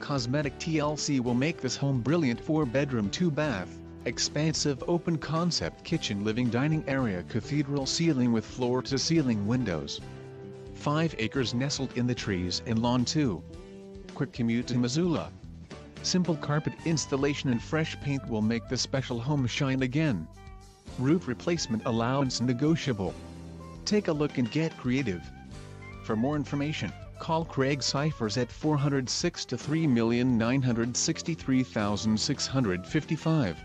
Cosmetic TLC will make this home brilliant. 4-bedroom 2-bath, expansive open-concept kitchen living dining area, cathedral ceiling with floor-to-ceiling windows. 5 acres nestled in the trees and lawn too. Quick commute to Missoula. Simple carpet installation and fresh paint will make the special home shine again. Roof replacement allowance negotiable. Take a look and get creative. For more information, call Craig Cyphers at 406 to 3,963,655.